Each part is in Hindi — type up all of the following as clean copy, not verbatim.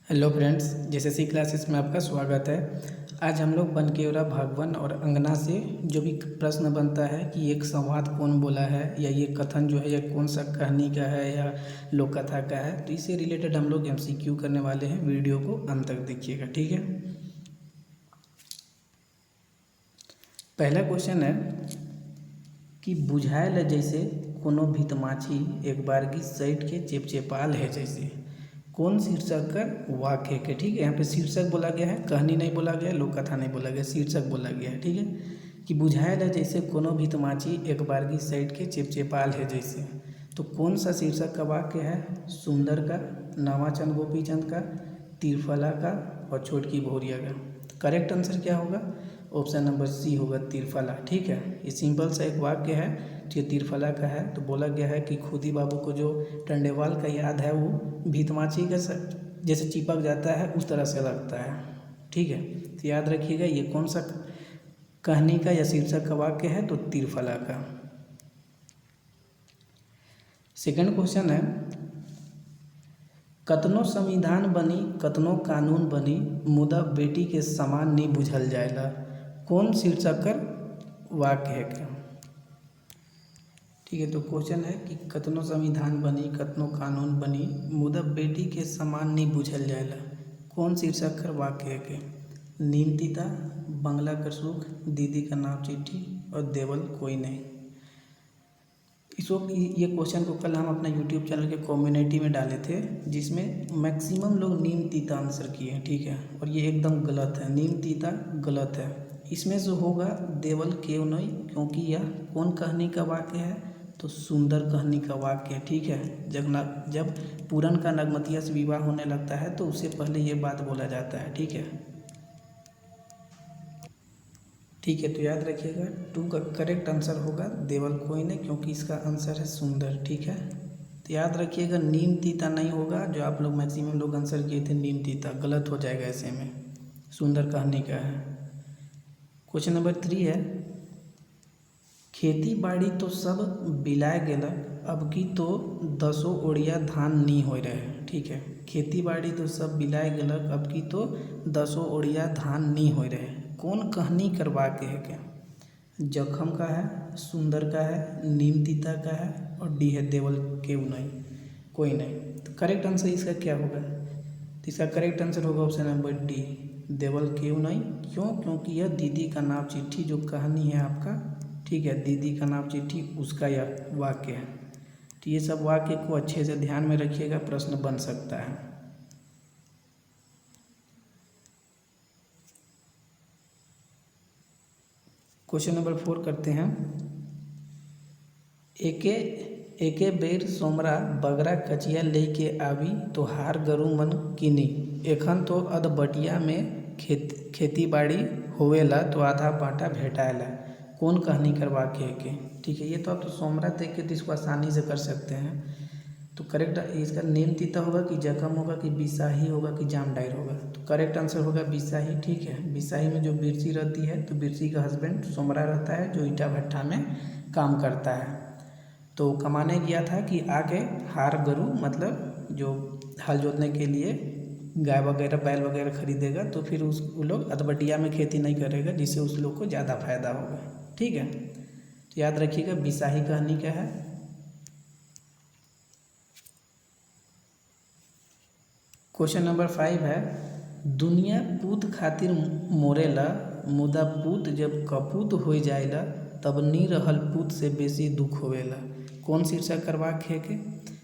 हेलो फ्रेंड्स, जेएसएससी क्लासेस में आपका स्वागत है। आज हम लोग बनकेवरा भागवन और अंगना से जो भी प्रश्न बनता है कि एक संवाद कौन बोला है या ये कथन जो है ये कौन सा कहानी का है या लोक कथा का है, तो इससे रिलेटेड हम लोग एमसीक्यू करने वाले हैं। वीडियो को अंत तक देखिएगा, ठीक है। पहला क्वेश्चन है कि बुझायल जैसे कोनो भीत माछी एक बारगी सैट के चेपचेपाल है जैसे, कौन शीर्षक का वाक्य है। ठीक है, यहाँ पे शीर्षक बोला गया है, कहानी नहीं बोला गया, लोक कथा नहीं बोला गया, शीर्षक बोला गया है। ठीक है, कि बुझायल है जैसे कोनो भीत माछी एक बारगी सैट के चेपचेपाल है जैसे, तो कौन सा शीर्षक का वाक्य है। सुंदर का, नामाचंद गोपीचंद का, तिरफला का और छोटकी भोरिया का। करेक्ट आंसर क्या होगा? ऑप्शन नंबर सी होगा, तिरफला। ठीक है, ये सिंपल सा एक वाक्य है जो तिरफला का है। तो बोला गया है कि खुदी बाबू को जो टंडेवाल का याद है वो भीतमाछी का जैसे चिपक जाता है उस तरह से लगता है। ठीक है, तो याद रखिएगा ये कौन सा कहानी का या शीर्षक का वाक्य है, तो तिरफला का। सेकंड क्वेश्चन है, कतनो संविधान बनी कतनो कानून बनी मुदा बेटी के समान नहीं बुझल जाएला, कौन शीर्षक कर वाक्य है क्या। ठीक है, तो क्वेश्चन है कि कतनो संविधान बनी कतनो कानून बनी मुदा बेटी के समान नहीं बुझल जाएला, कौन शीर्षक कर वाक्य है के। नीम तीता, बंगला का सुख, दीदी का नाम चिट्ठी और देवल कोई नहीं। इस वक्त ये क्वेश्चन को कल हम अपना यूट्यूब चैनल के कम्युनिटी में डाले थे, जिसमें मैक्सिमम लोग नीम तीता आंसर किए हैं। ठीक है, और ये एकदम गलत है, नीम तीता गलत है। इसमें जो होगा देवल क्यों नहीं, क्योंकि यह कौन कहानी का वाक्य है, तो सुंदर कहानी का वाक्य है। ठीक है, जब पूरन का नगमतिया से विवाह होने लगता है तो उससे पहले ये बात बोला जाता है। ठीक है, ठीक है, तो याद रखिएगा 2 का करेक्ट आंसर होगा देवल कोई नहीं, क्योंकि इसका आंसर है सुंदर। ठीक है, तो याद रखिएगा नीम तीता नहीं होगा, जो आप लोग मैक्सिमम लोग आंसर किए थे नीम तीता, गलत हो जाएगा ऐसे में, सुंदर कहानी का है। क्वेश्चन नंबर 3 है, खेती बाड़ी तो सब बिलाए गेलक अब की तो 10 ओड़िया धान नहीं हो रहे। ठीक है, खेती बाड़ी तो सब बिलाए गेलक अब की तो 10 ओड़िया धान नहीं हो रहे, कौन कहानी करवा के है क्या। जखम का है, सुंदर का है, नीम तीता का है और डी है देवल केव नहीं कोई नहीं। तो करेक्ट आंसर इसका क्या होगा, तो इसका करेक्ट आंसर होगा ऑप्शन नंबर डी, देवल केव नहीं। क्यों? क्योंकि यह दीदी का नाम चिट्ठी जो कहानी है आपका, ठीक है, दीदी का नाम चिट्ठी उसका यह वाक्य है। तो ये सब वाक्य को अच्छे से ध्यान में रखिएगा, प्रश्न बन सकता है। क्वेश्चन नंबर 4 करते हैं। एके बेर सोमरा बगरा कचिया लेके आवी तो हार गरु मन किनी, एखन तो अधबटिया में खेती बाड़ी होवेला तो आधा बाटा भेटाएला, कौन कहानी करवा के। ठीक है, ये तो आप तो सोमरा देख के तो इसको आसानी से कर सकते हैं। तो करेक्ट इसका नीम तीता होगा कि जखम होगा कि बिसाही होगा कि जाम डायर होगा, तो करेक्ट आंसर होगा बिसाही। ठीक है, बिसाही में जो बिरसी रहती है तो बिरसी का हस्बैंड सोमरा रहता है जो ईटा भट्टा में काम करता है। तो कमाने गया था कि आके हार गरु मतलब जो हल जोतने के लिए गाय वगैरह बैल वगैरह खरीदेगा, तो फिर वो लोग अधबटिया में खेती नहीं करेगा, जिससे उस लोग को ज़्यादा फायदा होगा। ठीक है, तो याद रखिएगा बिसाही कहानी का है। क्वेश्चन नंबर 5 है, दुनिया पूत खातिर मोरेला मुदा पूत जब कपूत हो जाएला तब नी रहल पूत से बेसी दुख होवेला, कौन शीर्षक करवा है के।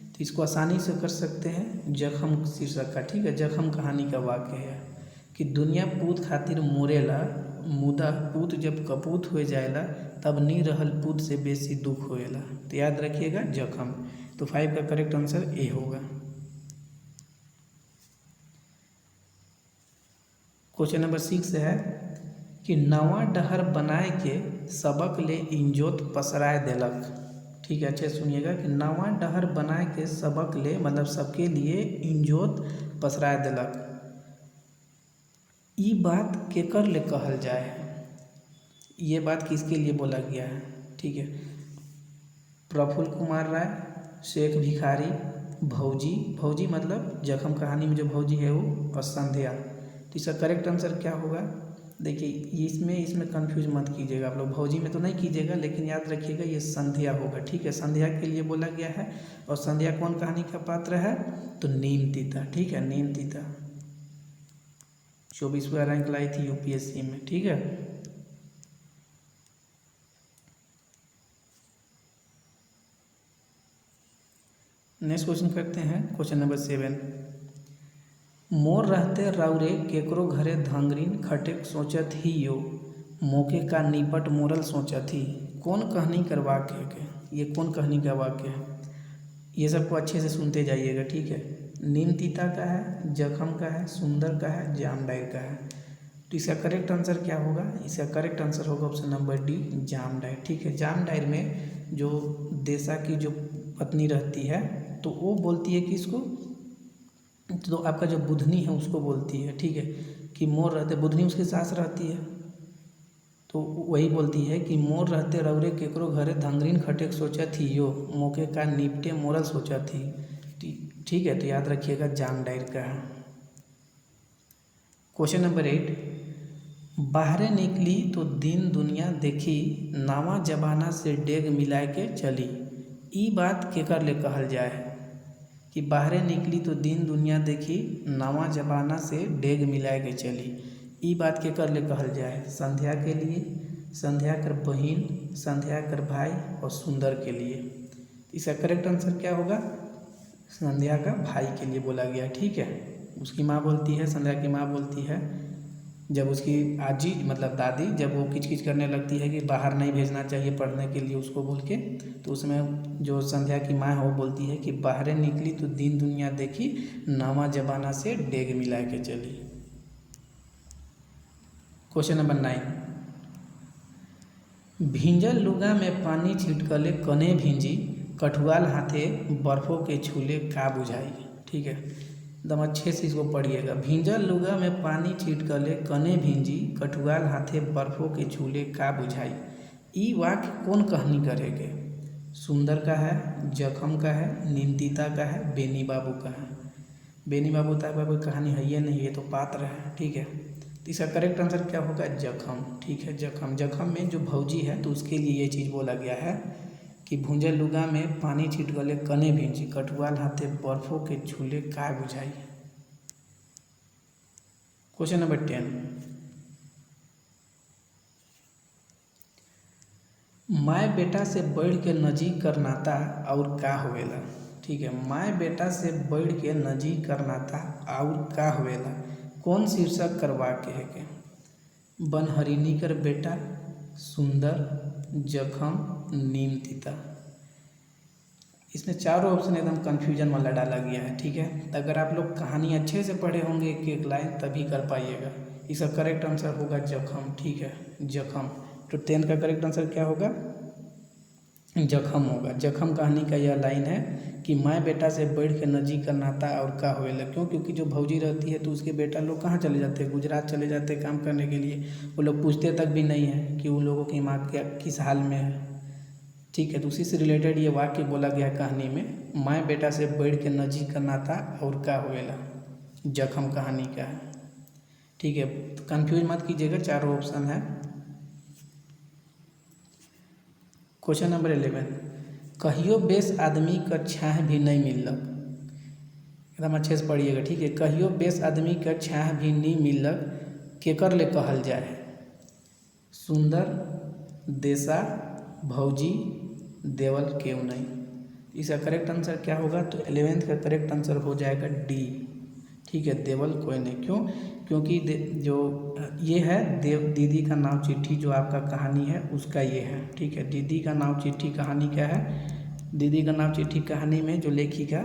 तो इसको आसानी से कर सकते हैं, जखम शीर्षक का। ठीक है, जखम कहानी का वाक्य है कि दुनिया पूत खातिर मोरेला मुदा पूत जब कपूत हो जाएला तब नी रहल पूत से बेसी दुख होवेला। तो याद रखिएगा जखम। तो 5 का करेक्ट आंसर ए होगा। क्वेश्चन नंबर 6 है कि नवा डहर बनाए के सबक ले इंजोत पसराए देलक। ठीक है, अच्छे सुनिएगा कि नवा डहर बनाए के सबक ले मतलब सबके लिए इंजोत पसराए देलक, ई बात केकर ले कहल जाए, ये बात किसके लिए बोला गया है। ठीक है, प्रफुल्ल कुमार राय, शेख भिखारी, भौजी, भौजी मतलब जखम कहानी में जो भौजी है वो, और संध्या। तो इसका करेक्ट आंसर क्या होगा? देखिए इसमें कंफ्यूज मत कीजिएगा आप लोग, भौजी में तो नहीं कीजिएगा, लेकिन याद रखिएगा ये संध्या होगा। ठीक है, संध्या के लिए बोला गया है। और संध्या कौन कहानी का पात्र है? तो नीमतीता। ठीक है, नीमतीता 24वां रैंक लाई थी यूपीएससी में। ठीक है, नेक्स्ट क्वेश्चन करते हैं, क्वेश्चन नंबर 7। मोर रहते राउरे केकरो घरे धांगरीन खटेक सोचत ही यो, मौके का निपट मोरल सोचत ही। कौन कहानी का वाक्य है? ये कौन कहानी का वाक्य है? ये सबको अच्छे से सुनते जाइएगा। ठीक है, नीमतीता का है, जखम का है, सुंदर का है, जामडायर का है। तो इसका करेक्ट आंसर क्या होगा? इसका करेक्ट आंसर होगा ऑप्शन नंबर डी, जामडायर। ठीक है, जामडायर में जो देसा की जो पत्नी रहती है तो वो बोलती है कि इसको, तो आपका जो बुधनी है उसको बोलती है। ठीक है, कि मोर रहते, बुधनी उसकी सास रहती है, तो वही बोलती है कि मोर रहते रौरे केकरो घरे धांगरीन खटेक सोचा थी यो, मौके का निपटे मोरल सोचा थी। ठीक है, तो याद रखिएगा जामडायर का है। Question number 8। बाहरे निकली तो दिन दुनिया देखी, नावा जमाना से डेग मिलाए के चली। ई बात केकर ले कहल जाए? कि बाहरे निकली तो दिन दुनिया देखी, नवा जमाना से डेग मिलाए के चली। ई बात केकर ले कहल जाए? संध्या के लिए, संध्या कर बहिन, संध्या कर भाई और सुंदर के लिए। इसका करेक्ट आंसर क्या होगा? संध्या का भाई के लिए बोला गया। ठीक है, उसकी माँ बोलती है, संध्या की माँ बोलती है, जब उसकी आजी मतलब दादी जब वो किचकिच करने लगती है कि बाहर नहीं भेजना चाहिए पढ़ने के लिए उसको बोल के, तो उसमें जो संध्या की माँ है वो बोलती है कि बाहर निकली तो दिन दुनिया देखी, नवा जमाना से डेग मिला के चली। Question number 9। भींजल लुगा में पानी छिटकले कने भींजी, कठुआल हाथे बर्फों के छूले का बुझाई। ठीक है, एकदम अच्छे से इसको पढ़िएगा। भींजल लुगा में पानी छिटकले कने भींजी, कठुआल हाथे बर्फों के छूले का बुझाई। ई वाक्य कौन कहानी करेगे? सुंदर का है, जखम का है, नीमतीता का है, बेनी बाबू का है। बेनी बाबू तक कोई कहानी है ये नहीं, ये तो पात्र है। ठीक है, तो इसका करेक्ट आंसर क्या होगा? जखम। ठीक है, जखम। जखम में जो भौजी है तो उसके लिए ये चीज़ बोला गया है कि भूंजल लुगा में पानी छिटकले कने भींजी, कठुआल हाथे बर्फों के झूले का बुझाई। Question number 10। माय बेटा से बढ़ के नजीक कर नाता और का होवेला। ठीक है, माय बेटा से बढ़ के नजीक कर नाता और का होवेला। कौन शीर्षक करवा के है के? बनहरिनी कर बेटा, सुंदर, जखम, नीमतीता। इसमें चारों ऑप्शन एकदम कन्फ्यूजन वाला डाला गया है। ठीक है, तो अगर आप लोग कहानी अच्छे से पढ़े होंगे एक एक लाइन तभी कर पाइएगा। इसका करेक्ट आंसर होगा जखम। ठीक है, जखम। तो 10 का करेक्ट आंसर क्या होगा? जखम होगा। जखम कहानी का यह लाइन है कि माँ बेटा से बढ़ के नजीक का नाता और का होएला। क्यों? क्योंकि जो भौजी रहती है तो उसके बेटा लोग कहाँ चले जाते हैं? गुजरात चले जाते हैं काम करने के लिए। वो लोग पूछते तक भी नहीं है कि उन लोगों की माँ क्या किस हाल में है। ठीक है, तो उसी से रिलेटेड ये वाक्य बोला गया है कहानी में, माँ बेटा से बढ़ के नजीक का नाता और का होएला। जखम कहानी का है। ठीक है, तो कन्फ्यूज मत कीजिएगा, चारों ऑप्शन है। Question number 11। कहियो बेस आदमी का छाह भी नहीं मिलक। एकदम अच्छे से पढ़िएगा। ठीक है, कहियो बेस आदमी का छाह भी नहीं मिलक केकर ले कहल जाए? सुंदर, देसा, भौजी, देवल केव नहीं। इसका करेक्ट आंसर क्या होगा? तो 11th का करेक्ट आंसर हो जाएगा डी। ठीक है, देवल कोई नहीं। क्यों? क्योंकि जो ये है दीदी का नाव चिट्ठी जो आपका कहानी है उसका ये है। ठीक है, दीदी का नाव चिट्ठी कहानी क्या है? दीदी का नाव चिट्ठी कहानी में जो लेखिका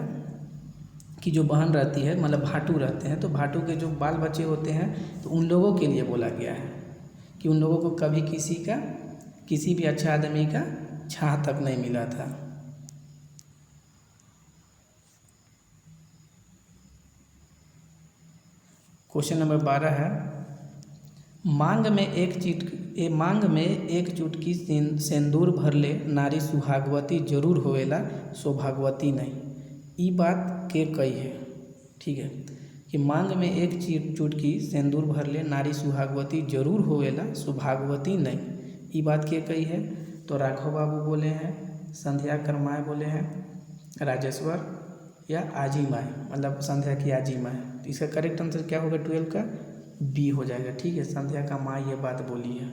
की जो बहन रहती है, मतलब भाटू रहते हैं, तो भाटू के जो बाल बच्चे होते हैं तो उन लोगों के लिए बोला गया है कि उन लोगों को कभी किसी भी अच्छा आदमी का छाह तक नहीं मिला था। क्वेश्चन नंबर 12 है। मांग में एक चुटकी सेंदूर भरले नारी सुहागवती जरूर होवेला, सौभाग्यवती नहीं। ई बात के कही है, ठीक है, कि मांग में एक चुटकी सिंदूर भरले नारी सुहागवती जरूर होवेला सुभागवती नहीं। ई बात के कही है, तो राघव बाबू बोले हैं, संध्या करमाए बोले हैं, राजेश्वर या आजी माए, मतलब संध्या की आजी माए। तो इसका करेक्ट आंसर क्या होगा 12 का? बी हो जाएगा, ठीक है, संध्या का माँ ये बात बोली है।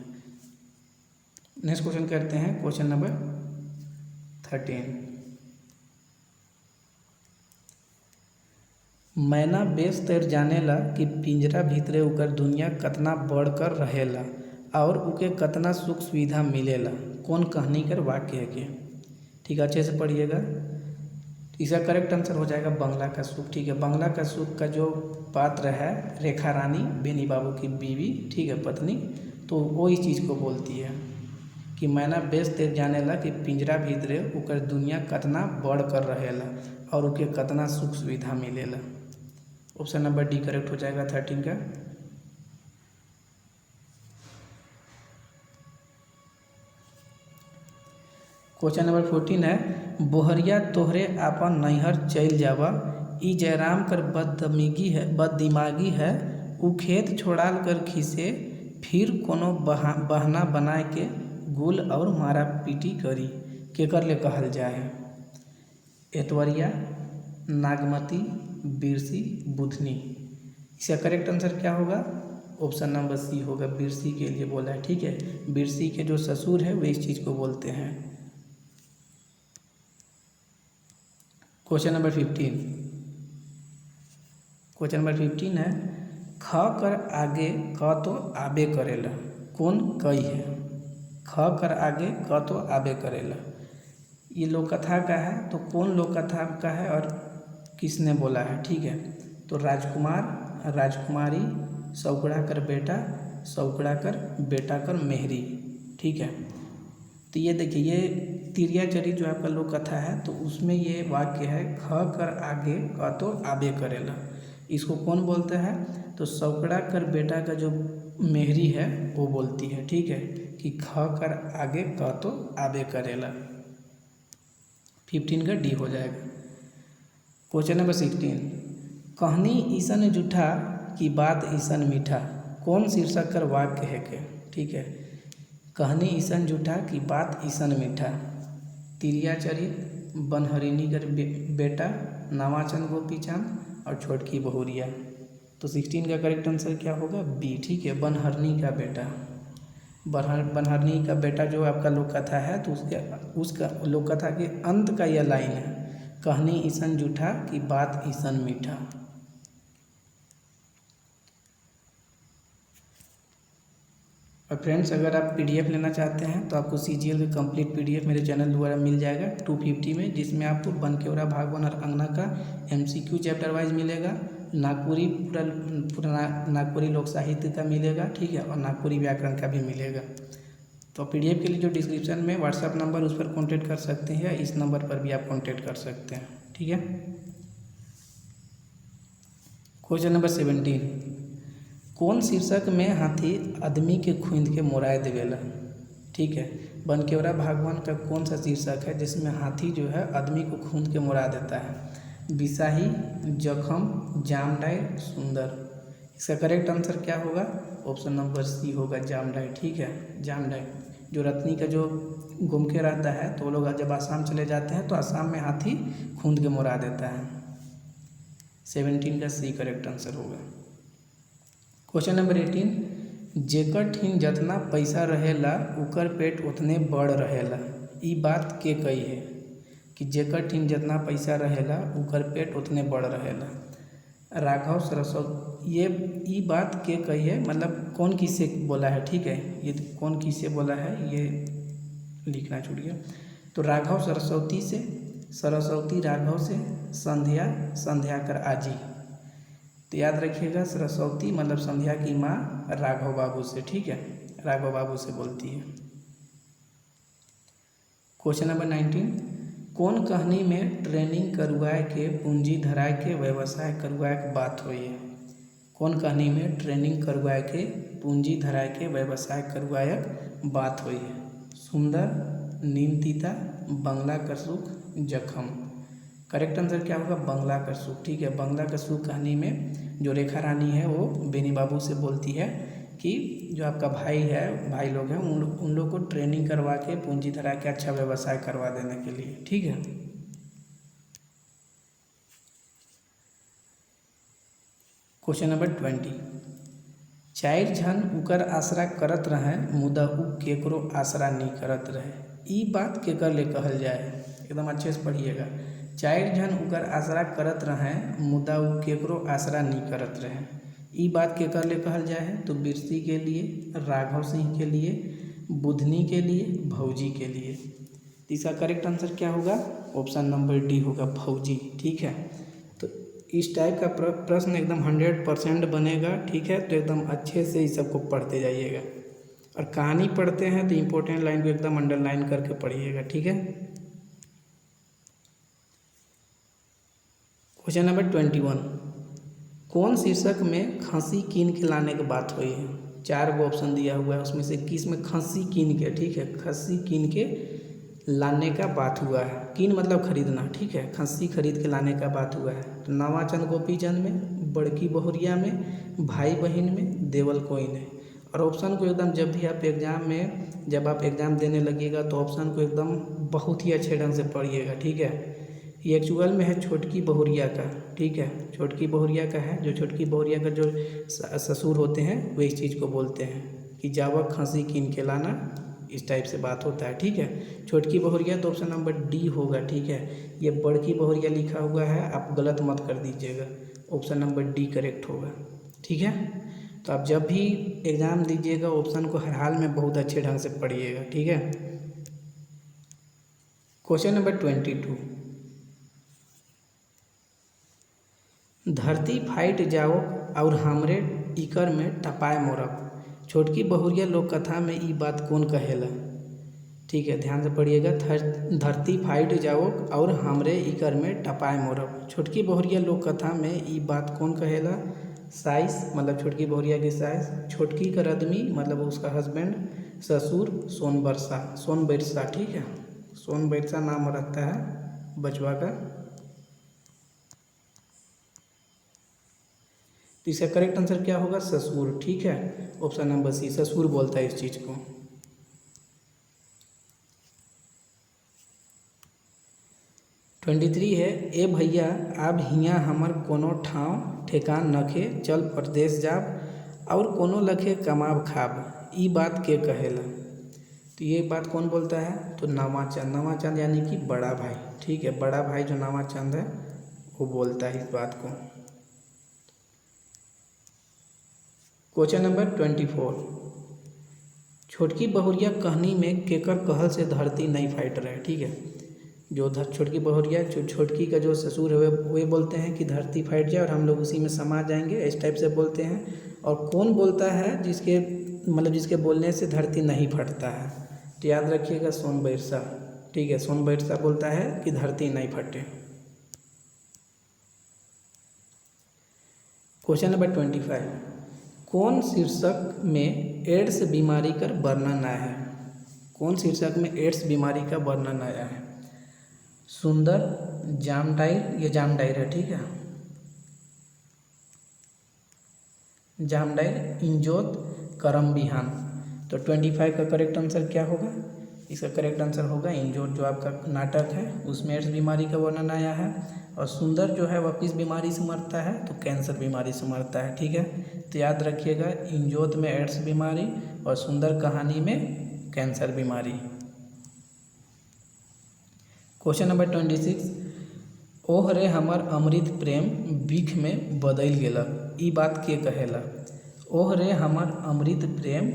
नेक्स्ट क्वेश्चन करते हैं, क्वेश्चन नंबर 13। मैना बेस तैर जानेला कि पिंजरा भीतरे उकर दुनिया कतना बढ़कर रहेला और उके कतना सुख सुविधा मिलेला। कौन कहानी कर वाक्य है के? ठीक है, अच्छे से पढ़िएगा। इसका करेक्ट आंसर हो जाएगा बंगला का सुख, ठीक है। बंगला का सुख का जो पात्र है रेखा रानी, बेनी बाबू की बीवी, ठीक है, पत्नी, तो वो इस चीज़ को बोलती है कि मैना बेस तैर जानेला कि पिंजरा भीतरे उकर दुनिया कतना बढ़ कर रहेला और उके कतना सुख सुविधा मिलेला। ऑप्शन नंबर डी करेक्ट हो जाएगा 13 का। क्वेश्चन नंबर 14 है, बोहरिया तोहरे आपन नैहर चल जावा, ई जयराम कर बददिमागी है, उ खेत छोड़ाल कर खिसे, फिर कोनो बहाना बनाए के गुल और मारा पीटी करी। केकर ले कहल जाए? एतवरिया, नागमती, बिरसी, बुधनी। इसका करेक्ट आंसर क्या होगा? ऑप्शन नंबर सी होगा, बिरसी के लिए बोला है, ठीक है। बिरसी के जो ससुर है वे इस चीज़ को बोलते हैं। Question number 15। क्वेश्चन नंबर 15 है, ख कर आगे क तो आबे करेला। कौन कई है? ख कर आगे क तो आबे करेला। ये लोक कथा का है, तो कौन लोक कथा का है और किसने बोला है, ठीक है। तो राजकुमार, राजकुमारी, सौकड़ा कर बेटा, सौकड़ा कर बेटा कर मेहरी, ठीक है। तो ये देखिए, ये तिरिया चरित जो आपका लोक कथा है, तो उसमें ये वाक्य है, ख कर आगे क तो आबे करेला। इसको कौन बोलता है? तो सौकड़ा कर बेटा का जो मेहरी है वो बोलती है, ठीक है, कि ख कर आगे क तो आबे करेला। 15 का डी हो जाएगा। क्वेश्चन नंबर 16, कहानी ईसन जूठा की बात ईसन मीठा। कौन शीर्षक कर वाक्य है के? ठीक है, कहानी ईसन जूठा की बात ईसन मीठा। तिरिया चरित, बनहरिनी कर बेटा, नवाचंद गोपीचंद और छोटकी बहुरिया। तो 16 का करेक्ट आंसर क्या होगा? बी, ठीक है, बनहरनी का बेटा। बनहरनी का बेटा जो आपका लोक कथा है, तो उसका लोक कथा के अंत का यह लाइन है, कहानी ईसन जूठा की बात ईसन मीठा। और फ्रेंड्स, अगर आप पीडीएफ लेना चाहते हैं तो आपको सीजीएल का कंप्लीट पीडीएफ मेरे चैनल द्वारा मिल जाएगा 250 में, जिसमें आपको बनकेवरा, भागवन और अंगना का एमसीक्यू चैप्टर वाइज मिलेगा, नागपुरी पूरा नागपुरी लोक साहित्य का मिलेगा, ठीक है, और नागपुरी व्याकरण का भी मिलेगा। तो पीडीएफ के लिए जो डिस्क्रिप्शन में व्हाट्सअप नंबर, उस पर कॉन्टेक्ट कर सकते हैं, या इस नंबर पर भी आप कॉन्टेक्ट कर सकते हैं, ठीक है। क्वेश्चन नंबर 17, कौन शीर्षक में हाथी आदमी के खूंद के मोराए देवेला? ठीक है, बनकेवरा भागवन का कौन सा शीर्षक है जिसमें हाथी जो है आदमी को खूंद के मोरा देता है? बिसाही, जखम, जामडाई, सुंदर। इसका करेक्ट आंसर क्या होगा? ऑप्शन नंबर सी होगा, जामडाई, ठीक है, जामडाई। जो रत्नी का जो गुम के रहता है, तो वो लोग जब आसाम चले जाते हैं तो आसाम में हाथी खूंद के मोरा देता है। 17 का सी करेक्ट आंसर होगा। क्वेश्चन नंबर 18, जेकर ठीन जतना पैसा रहेला उकर पेट उतने बड़ रहेला। ई बात के कही है कि जेकर ठीन जितना पैसा रहेला उकर पेट उतने बड़ रहेला? राघव सरस्वती। ये ई बात के कही है, मतलब कौन किससे बोला है, ठीक है, ये कौन किससे बोला है ये लिखना छूट गया। तो राघव सरस्वती से, सरस्वती राघव से, संध्या संध्या कर आजी। तो याद रखिएगा, सरस्वती मतलब संध्या की माँ राघव बाबू से, ठीक है, राघव बाबू से बोलती है। क्वेश्चन नंबर 19, कौन कहानी में ट्रेनिंग करवाए के पूंजी धराए के व्यवसाय करवाए के बात हुई है? कौन कहानी में ट्रेनिंग करवाए के पूंजी धराए के व्यवसाय करवाए बात हुई है? सुंदर, नीम तीता, बंगला कर सुख, जखम। करेक्ट आंसर क्या होगा, बंगला का सुख। ठीक है, बंगला का सुख कहानी में जो रेखा रानी है वो बेनी बाबू से बोलती है कि जो आपका भाई है, भाई लोग हैं, उन लोग को ट्रेनिंग करवा के पूंजी धरा के अच्छा व्यवसाय करवा देने के लिए। ठीक है, क्वेश्चन नंबर 20। चार झन उकर आसरा करत रहे, मुदा उ केकरो आसरा नहीं करत रहे। ई बात केकर ले कहल जाए, एकदम अच्छे से पढ़िएगा। चार झन उकर आसरा करत रहे, मुदा उ केकरो आसरा नहीं करत रहे। ई बात केकर ले कहल जाए, तो बिरसी के लिए, राघव सिंह के लिए, बुधनी के लिए, भौजी के लिए। इसका करेक्ट आंसर क्या होगा, ऑप्शन नंबर डी होगा, भौजी। ठीक है, तो इस टाइप का प्रश्न एकदम 100% बनेगा। ठीक है, तो एकदम अच्छे से इस सबको पढ़ते जाइएगा, और कहानी पढ़ते हैं तो इम्पोर्टेंट लाइन को एकदम अंडरलाइन करके पढ़िएगा। ठीक है, क्वेश्चन नंबर 21। कौन शीर्षक में खस्सी कीन के लाने की बात हुई है। 4 गो ऑप्शन दिया हुआ है, उसमें से किस में खस्सी कीन के, ठीक है, खस्सी कीन के लाने का बात हुआ है। कीन मतलब खरीदना। ठीक है, खस्सी खरीद के लाने का बात हुआ है। तो नवाचंद गोपीचंद में, बड़की बहुरिया में, भाई बहन में, देवल कोई ने। और ऑप्शन को एकदम जब भी आप एग्ज़ाम में, जब आप एग्ज़ाम देने लगिएगा तो ऑप्शन को एकदम बहुत ही अच्छे ढंग से पढ़िएगा। ठीक है, ये एक्चुअल में है छोटकी बहुरिया का। ठीक है, छोटकी बहुरिया का है, जो छोटकी बहुरिया का जो ससुर होते हैं वो इस चीज़ को बोलते हैं कि जावक खस्सी कीन के लाना, इस टाइप से बात होता है। ठीक है, छोटकी बहुरिया तो ऑप्शन नंबर डी होगा। ठीक है, ये बड़की बहुरिया लिखा हुआ है, आप गलत मत कर दीजिएगा, ऑप्शन नंबर डी करेक्ट होगा। ठीक है, तो आप जब भी एग्ज़ाम दीजिएगा ऑप्शन को हर हाल में बहुत अच्छे ढंग से पढ़िएगा। ठीक है, क्वेश्चन नंबर 22। धरती फाइट जाओ और हमरे इकर में टपाए मोरब। छोटकी बहुरिया लोक कथा में ई बात कौन कहेला। ठीक है, ध्यान से पढ़िएगा। धरती फाइट जाओ और हमरे इकर में टपाए मोरब। छोटकी बहुरिया लोक कथा में ई बात कौन कहेला। साइस मतलब छोटकी बहुरिया की साइस, छोटकी का रदमी मतलब उसका हस्बैंड, ससुर सोनबरसा, सोनबरसा। ठीक है, सोनबरसा नाम रहता है बचवा का। तो इसका करेक्ट आंसर क्या होगा, ससुर। ठीक है, ऑप्शन नंबर सी, ससुर बोलता है इस चीज़ को। ट्वेंटी 23 है। ए भैया अब हियाँ हमर कोनो ठाव ठेकान नखे, चल परदेश जाब और कोनो लखे कमाब खाब। ई बात के कहेला। तो ये बात कौन बोलता है, तो नवाचंद। नवाचंद यानी कि बड़ा भाई। ठीक है, बड़ा भाई जो नवाचंद है वो बोलता है इस बात को। Question number 24। छोटकी बहुरिया कहानी में केकर कहल से धरती नहीं फाइट रहे। ठीक है, जो छोटकी बहुरिया, छोटकी का जो ससुर है वे बोलते हैं कि धरती फाइट जाए और हम लोग उसी में समा जाएंगे, इस टाइप से बोलते हैं। और कौन बोलता है जिसके मतलब जिसके बोलने से धरती नहीं फटता है, तो याद रखिएगा सोनबरसा। ठीक है, सोनबरसा बोलता है कि धरती नहीं फटे। Question number 25। कौन शीर्षक में एड्स बीमारी का वर्णन आया है। कौन शीर्षक में एड्स बीमारी का वर्णन आया है। सुंदर, जामडाइर, ये जामडाइर है। ठीक है, जामडाइर, इंजोत, करम बिहान। तो 25 का करेक्ट आंसर क्या होगा, इसका करेक्ट आंसर होगा इंजोत, जो आपका नाटक है उसमें एड्स बीमारी का वर्णन आया है। और सुंदर जो है वह किस बीमारी से मरता है, तो कैंसर बीमारी से मरता है। ठीक है, तो याद रखिएगा इंजोत में एड्स बीमारी और सुंदर कहानी में कैंसर बीमारी। Question number 26। ओह रे हमर अमृत प्रेम बीख में बदल गेलक। ई बात के कहेला। ओह रे हमर अमृत प्रेम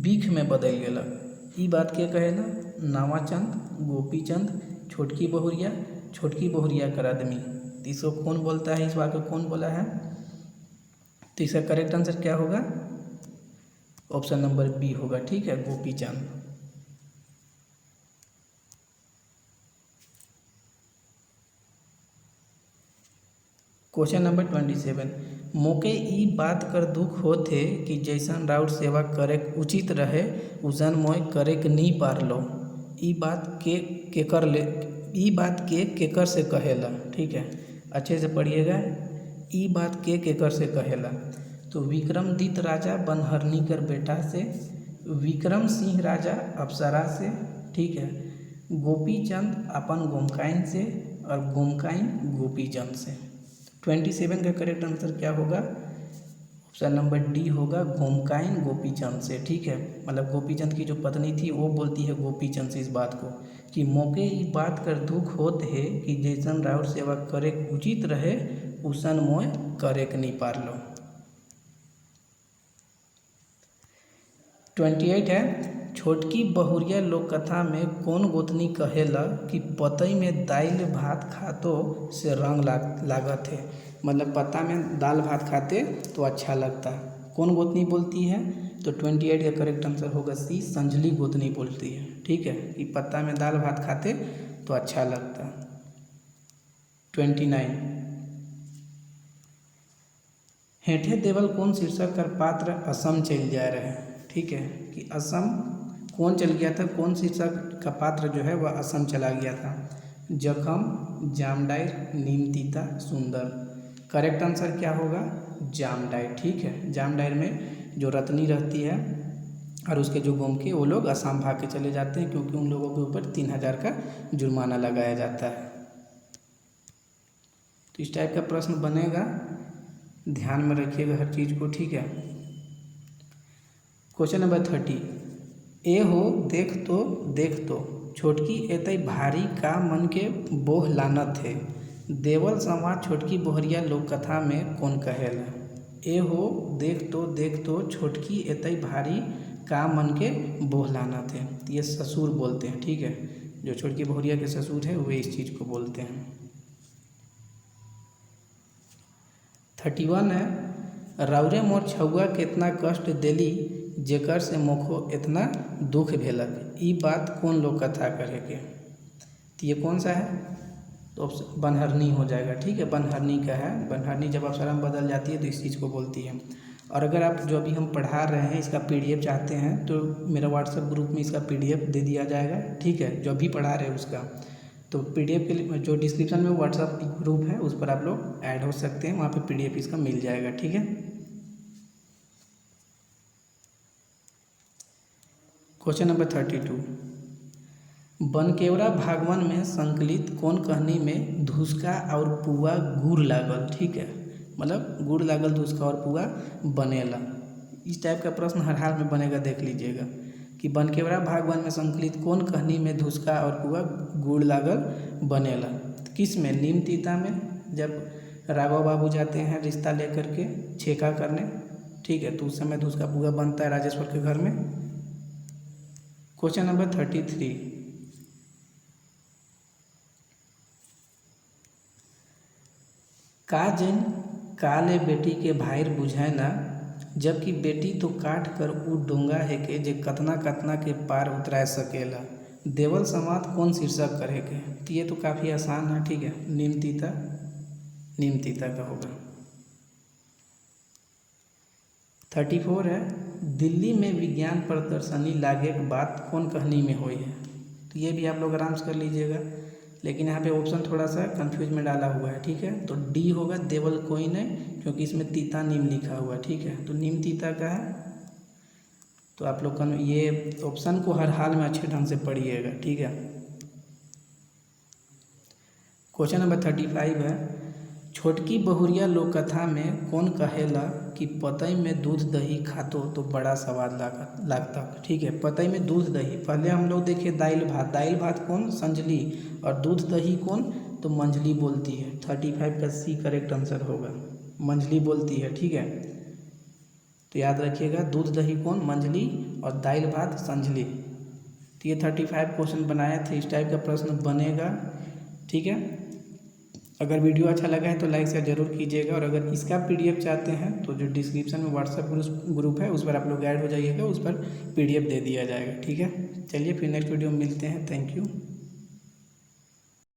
बीख में बदल गेलक। ई बात के कहेला। नवाचंद, गोपीचंद, छोटकी बहुरिया का आदमी। तो इसको कौन बोलता है, इस बात को कौन बोला है, तो इसका करेक्ट आंसर क्या होगा, ऑप्शन नंबर बी होगा। ठीक है, गोपीचंद। Question number 27। मोके ई बात कर दुख होथे कि जैसन राउर सेवा करे उचित रहे उसन मोय करे नहीं पारलो। ई बात केकर ले ई बात के केकर से कहेला, ठीक है, अच्छे से पढ़िएगा। ई बात के केकर से कहेला, तो विक्रमादित्य राजा बनहरनी कर बेटा से, विक्रम सिंह राजा अप्सरा से, ठीक है, गोपीचंद अपन गोमकाइन से, और गोमकाइन गोपीचंद से। 27 का करेक्ट आंसर क्या होगा? ऑप्शन नंबर डी होगा, गोमकाइन गोपीचंद से, ठीक है। मतलब गोपीचंद की जो पत्नी थी वो बोलती है गोपीचंद से इस बात को कि मोके ई बात कर दुख होत है कि जैसन राउर सेवा करे उचित रहे उसन मोय करे के नहीं पारलो। 28 है, छोटकी बहुरिया लोक कथा में कौन गोतनी कहेला कि पतई में दाल भात खातो से रंग लागत है। मतलब पत्ता में दाल भात खाते तो अच्छा लगता है, कौन गोतनी बोलती है? तो 28 का करेक्ट आंसर होगा सी, संजली गोतनी बोलती है, ठीक है, कि पत्ता में दाल भात खाते तो अच्छा लगता। 29, हेठे देवल कौन शीर्षक कर पात्र असम चल जा रहे हैं, ठीक है, कि असम कौन चल गया था, कौन शीर्षक का पात्र जो है वह असम चला गया था? जखम, जामडाइर, नीमतीता, सुंदर। करेक्ट आंसर क्या होगा? जामडाइर, ठीक है। जामडाइर में जो रत्नी रहती है और उसके जो गोमके वो लोग असम भाग के चले जाते हैं क्योंकि उन लोगों के ऊपर 3000 का जुर्माना लगाया जाता है। तो इस टाइप का प्रश्न बनेगा, ध्यान में रखिएगा हर चीज़ को, ठीक है। क्वेश्चन नंबर 30, ए हो देख तो छोटकी एतई भारी का मन के बोह लानत है। देवल संवाद छोटकी बोहरिया लोक कथा में कौन कहेला? ए हो देख तो छोटकी एतई भारी का मन के बोह लानत है। ये ससुर बोलते हैं, ठीक है, जो छोटकी बोहरिया के ससुर है वे इस चीज़ को बोलते हैं। 31 है, रौरे मोर छौआ केतना कष्ट देली जेकर से मोखो इतना दुख भेलक। ई बात कौन लोक कथा कहे के? तो ये कौन सा है? तो बनहरनी हो जाएगा, ठीक है, बनहरनी का है। बनहरनी जब अप्सरा में बदल जाती है तो इस चीज़ को बोलती है। और अगर आप जो अभी हम पढ़ा रहे हैं इसका PDF चाहते हैं तो मेरा व्हाट्सएप ग्रुप में इसका PDF दे दिया जाएगा, ठीक है, जो अभी पढ़ा रहे हैं उसका। तो PDF के लिए जो डिस्क्रिप्शन में व्हाट्सएप ग्रुप है उस पर आप लोग ऐड हो सकते हैं, वहाँ पे PDF इसका मिल जाएगा, ठीक है। क्वेश्चन नंबर 32, बनकेवरा भागवन में संकलित कौन कहानी में धुसका और पुआ गुड़ लागल, ठीक है, मतलब गुड़ लागल धुसका और पुआ बनेला। इस टाइप का प्रश्न हर हाल में बनेगा, देख लीजिएगा कि बनकेवरा भागवन में संकलित कौन कहानी में धुसका और पुआ गुड़ लागल बनेला। किस में? नीमतीता में, जब राघव बाबू जाते हैं रिश्ता लेकर के छेका करने, ठीक है, तो उस समय धुसका पुआ बनता है राजेश्वर के घर में। क्वेश्चन नंबर 33, का जन काले बेटी के भाईर बुझाए ना, जबकि बेटी तो काट कर उ डोंगा है के जे कतना कतना के पार उतरा सकेला। देवल संवाद कौन शीर्षक करे के? तो ये तो काफ़ी आसान है, ठीक है, नीमतीता का होगा। 34 है, दिल्ली में विज्ञान प्रदर्शनी लागे के बात कौन कहानी में हुई है? तो ये भी आप लोग आराम से कर लीजिएगा, लेकिन यहाँ पे ऑप्शन थोड़ा सा कंफ्यूज में डाला हुआ है, ठीक है। तो डी होगा, देवल कोई नहीं, क्योंकि इसमें तीता नीम लिखा हुआ है, ठीक है, तो नीम तीता का है। तो आप लोग ये ऑप्शन को हर हाल में अच्छे ढंग से पढ़िएगा, ठीक है। क्वेश्चन नंबर 35 है, छोटकी बहुरिया लोक कथा में कौन कहेला कि पतई में दूध दही खातो तो बड़ा स्वाद लगता, ठीक है। पतई में दूध दही, पहले हम लोग देखे दाल भात कौन? संजली, और दूध दही कौन? तो मंजली बोलती है। 35 का सी करेक्ट आंसर होगा, मंजली बोलती है, ठीक है। तो याद रखिएगा, दूध दही कौन? मंजली, और दाल भात संजली। तो ये 35 क्वेश्चन बनाए थे, इस टाइप का प्रश्न बनेगा, ठीक है। अगर वीडियो अच्छा लगा है तो लाइक शेयर जरूर कीजिएगा, और अगर इसका PDF चाहते हैं तो जो डिस्क्रिप्शन में व्हाट्सएप ग्रुप है उस पर आप लोग ऐड हो जाइएगा, उस पर PDF दे दिया जाएगा, ठीक है। चलिए फिर नेक्स्ट वीडियो में मिलते हैं, थैंक यू।